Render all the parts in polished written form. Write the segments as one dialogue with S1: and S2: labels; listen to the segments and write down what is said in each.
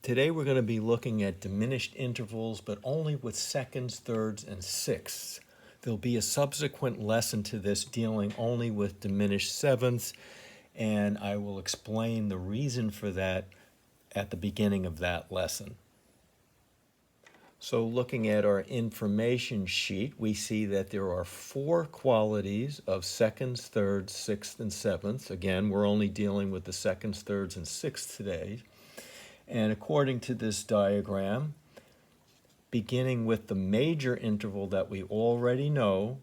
S1: Today we're going to be looking at diminished intervals, but only with seconds, thirds, and sixths. There'll be a subsequent lesson to this dealing only with diminished sevenths, and I will explain the reason for that at the beginning of that lesson. So looking at our information sheet, we see that there are 4 qualities of seconds, thirds, sixths, and sevenths. Again, we're only dealing with the seconds, thirds, and sixths today. And according to this diagram, beginning with the major interval that we already know,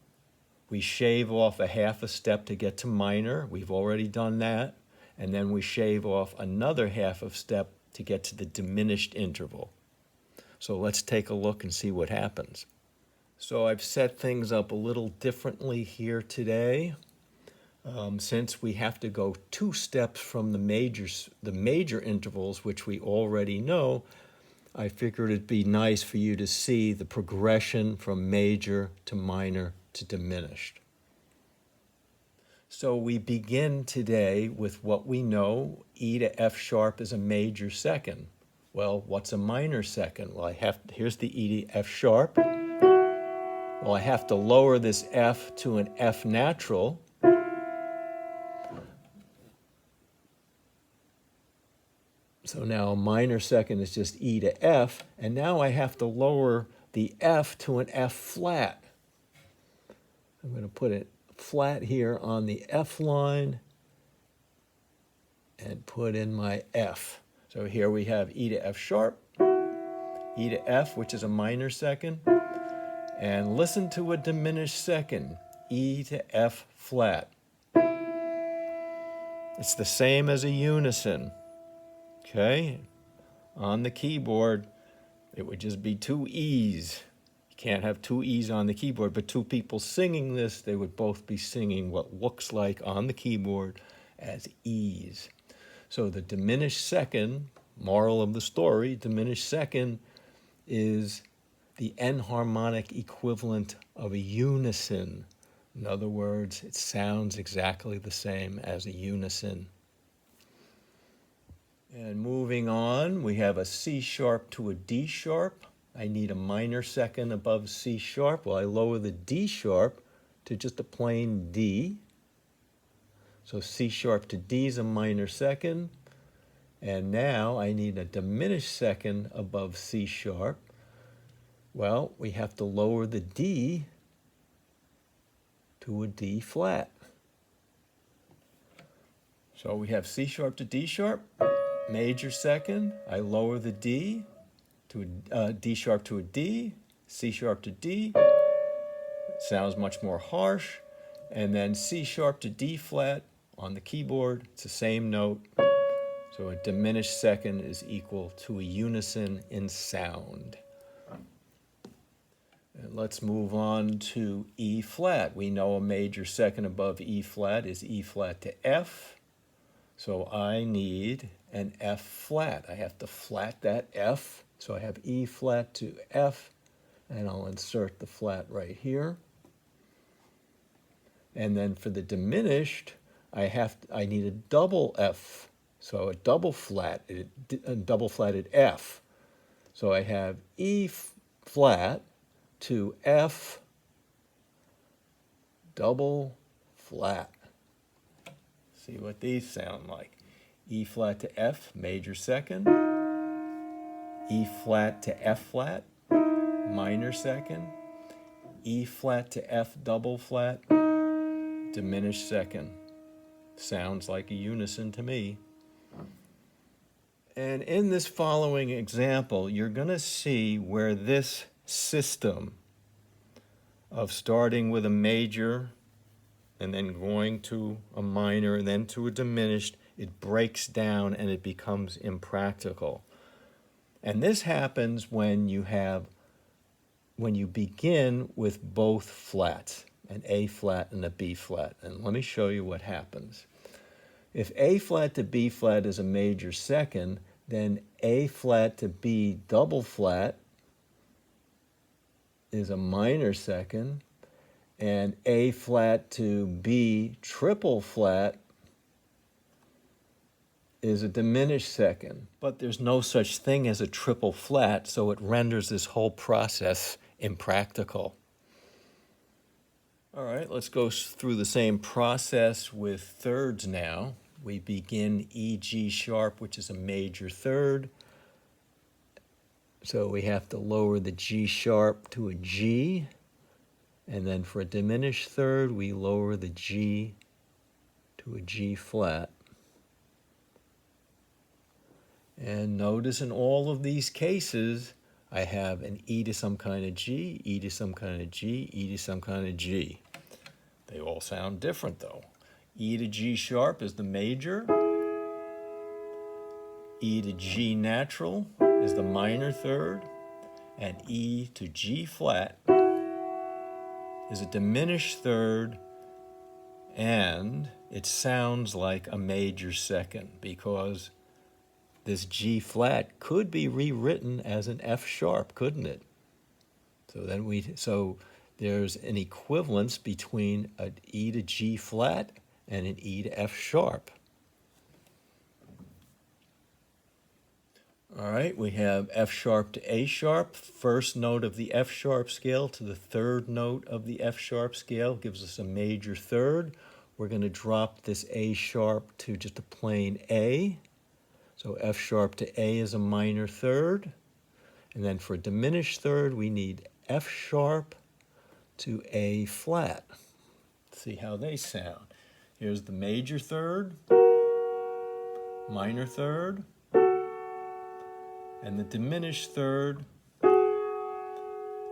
S1: we shave off a half a step to get to minor. We've already done that. And then we shave off another half a step to get to the diminished interval. So let's take a look and see what happens. So I've set things up a little differently here today. Since we have to go 2 steps from the major intervals, which we already know, I figured it'd be nice for you to see the progression from major to minor to diminished. So we begin today with what we know. E to F sharp is a major second. Well, what's a minor second? Well, here's the E to F sharp. Well, I have to lower this F to an F natural. So now a minor second is just E to F, and now I have to lower the F to an F flat. I'm going to put it flat here on the F line and put in my F. So here we have E to F sharp, E to F, which is a minor second, and listen to a diminished second, E to F flat. It's the same as a unison. Okay, on the keyboard, it would just be 2 E's. You can't have 2 E's on the keyboard, but 2 people singing this, they would both be singing what looks like on the keyboard as E's. So the diminished second, moral of the story, diminished second is the enharmonic equivalent of a unison. In other words, it sounds exactly the same as a unison. And moving on, we have a C sharp to a D sharp. I need a minor second above C sharp. Well, I lower the D sharp to just a plain D. So C sharp to D is a minor second. And now I need a diminished second above C sharp. Well, we have to lower the D to a D flat. So we have C sharp to D sharp. Major second, I lower the D to a D sharp to a D, C sharp to D. It sounds much more harsh. And then C sharp to D flat on the keyboard. It's the same note. So a diminished second is equal to a unison in sound. And let's move on to E flat. We know a major second above E flat is E flat to F. So I need an F flat. I have to flat that F. So I have E flat to F, and I'll insert the flat right here. And then for the diminished, I need a double F. So a double flatted F. So I have E flat to F double flat. See what these sound like. E flat to F, major second. E flat to F flat, minor second. E flat to F double flat, diminished second. Sounds like a unison to me. And in this following example, you're going to see where this system of starting with a major and then going to a minor and then to a diminished, it breaks down and it becomes impractical. And this happens when you begin with both flats, an A flat and a B flat. And let me show you what happens. If A flat to B flat is a major second, then A flat to B double flat is a minor second, and A flat to B triple flat is a diminished second, but there's no such thing as a triple flat, so it renders this whole process impractical. All right, let's go through the same process with thirds now. We begin E, G sharp, which is a major third. So we have to lower the G sharp to a G. And then for a diminished third, we lower the G to a G flat. And notice in all of these cases, I have an E to some kind of G, E to some kind of G, E to some kind of G. They all sound different though. E to G sharp is the major. E to G natural is the minor third. And E to G flat is a diminished third, and it sounds like a major second because this G flat could be rewritten as an F sharp, couldn't it? So there's an equivalence between an E to G flat and an E to F sharp. All right, we have F sharp to A sharp. First note of the F sharp scale to the third note of the F sharp scale gives us a major third. We're going to drop this A sharp to just a plain A. So F sharp to A is a minor third. And then for a diminished third, we need F sharp to A flat. Let's see how they sound. Here's the major third, minor third, and the diminished third,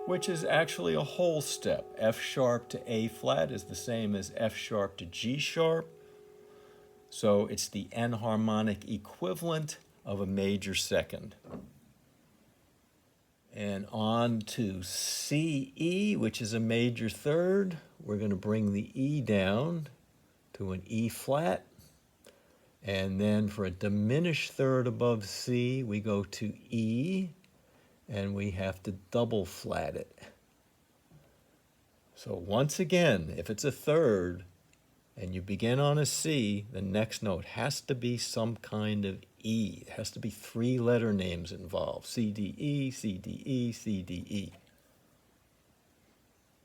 S1: which is actually a whole step. F sharp to A flat is the same as F sharp to G sharp. So it's the enharmonic equivalent of a major second. And on to C, E, which is a major third. We're going to bring the E down to an E flat. And then for a diminished third above C, we go to E, and we have to double flat it. So once again, if it's a third, and you begin on a C, the next note has to be some kind of E. It has to be three letter names involved: C, D, E, C, D, E, C, D, E.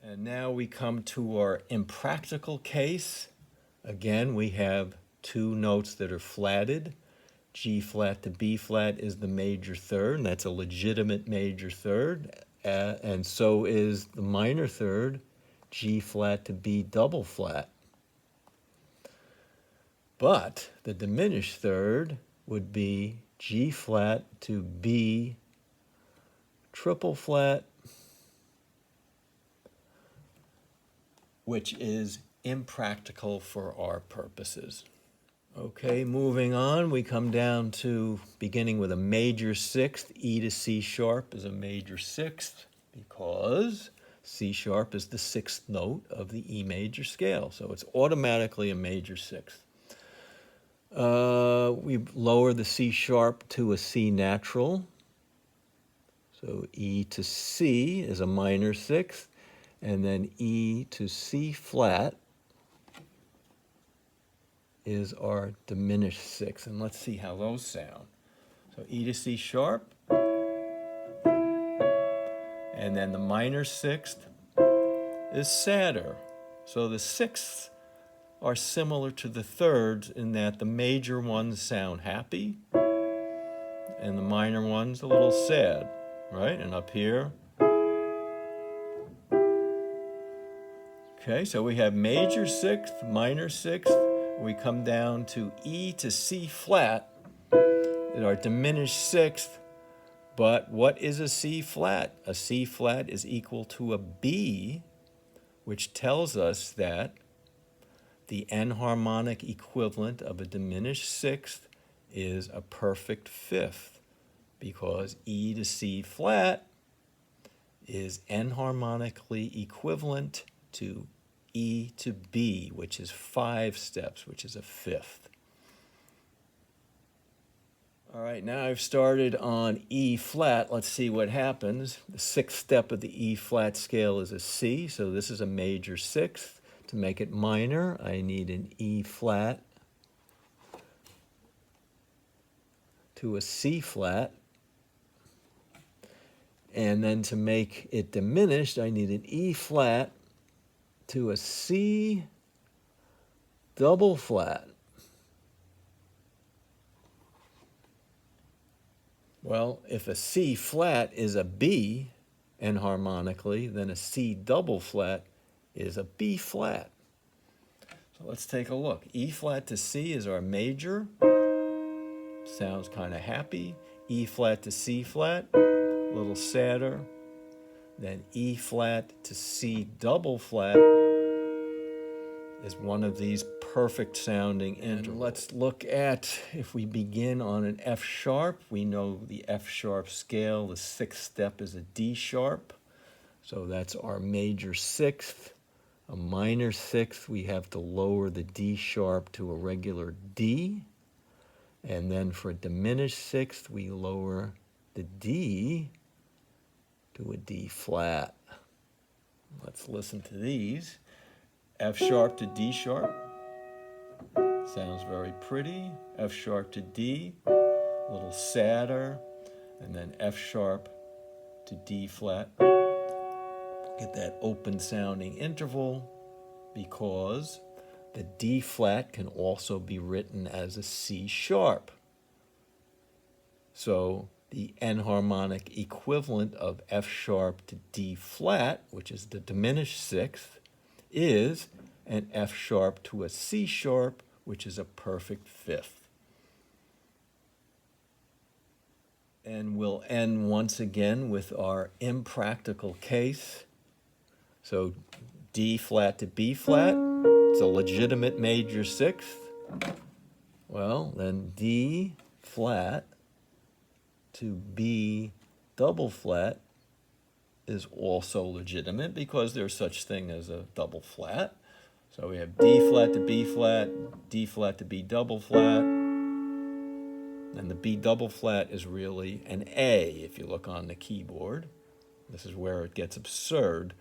S1: And now we come to our impractical case. Again, we have two notes that are flatted. G flat to B flat is the major third, and that's a legitimate major third. And so is the minor third, G flat to B double flat. But the diminished third would be G flat to B triple flat, which is impractical for our purposes. Okay, moving on, we come down to beginning with a major sixth. E to C sharp is a major sixth because C sharp is the sixth note of the E major scale, so it's automatically a major sixth. We lower the C sharp to a C natural, so E to C is a minor sixth, and then E to C flat is our diminished sixth. And let's see how those sound. So E to C sharp, and then the minor sixth is sadder. So the sixths are similar to the thirds in that the major ones sound happy and the minor ones a little sad, right? And up here. Okay, so we have major sixth, minor sixth. We come down to E to C flat, our diminished sixth. But what is a C flat? A C flat is equal to a B, which tells us that the enharmonic equivalent of a diminished sixth is a perfect fifth, because E to C flat is enharmonically equivalent to E to B, which is 5 steps, which is a fifth. All right, now I've started on E flat. Let's see what happens. The sixth step of the E flat scale is a C, so this is a major sixth. To make it minor, I need an E flat to a C flat. And then to make it diminished, I need an E flat to a C double flat. Well, if a C flat is a B enharmonically, then a C double flat is a B flat. So let's take a look. E flat to C is our major. Sounds kind of happy. E flat to C flat, a little sadder. Then E flat to C double flat is one of these perfect sounding intervals. And let's look at, if we begin on an F sharp, we know the F sharp scale, the sixth step is a D sharp. So that's our major sixth. A minor sixth, we have to lower the D sharp to a regular D. And then for a diminished sixth, we lower the D to a D flat. Let's listen to these. F sharp to D sharp. Sounds very pretty. F sharp to D, a little sadder. And then F sharp to D flat. Get that open sounding interval because the D flat can also be written as a C sharp. So the enharmonic equivalent of F sharp to D flat, which is the diminished sixth, is an F sharp to a C sharp, which is a perfect fifth. And we'll end once again with our impractical case. So D flat to B flat, it's a legitimate major sixth. Well, then D flat to B double flat is also legitimate because there's such thing as a double flat. So we have D flat to B flat, D flat to B double flat. And the B double flat is really an A if you look on the keyboard. This is where it gets absurd.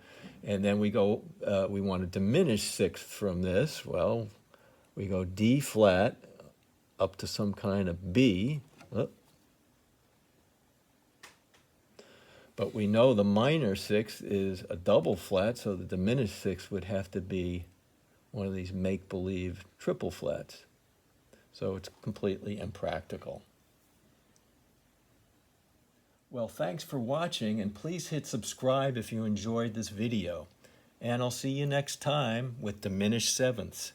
S1: And then we go, we want to diminish sixth from this. Well, we go D flat up to some kind of B. But we know the minor sixth is a double flat, so the diminished sixth would have to be one of these make-believe triple flats. So it's completely impractical. Well, thanks for watching, and please hit subscribe if you enjoyed this video. And I'll see you next time with diminished sevenths.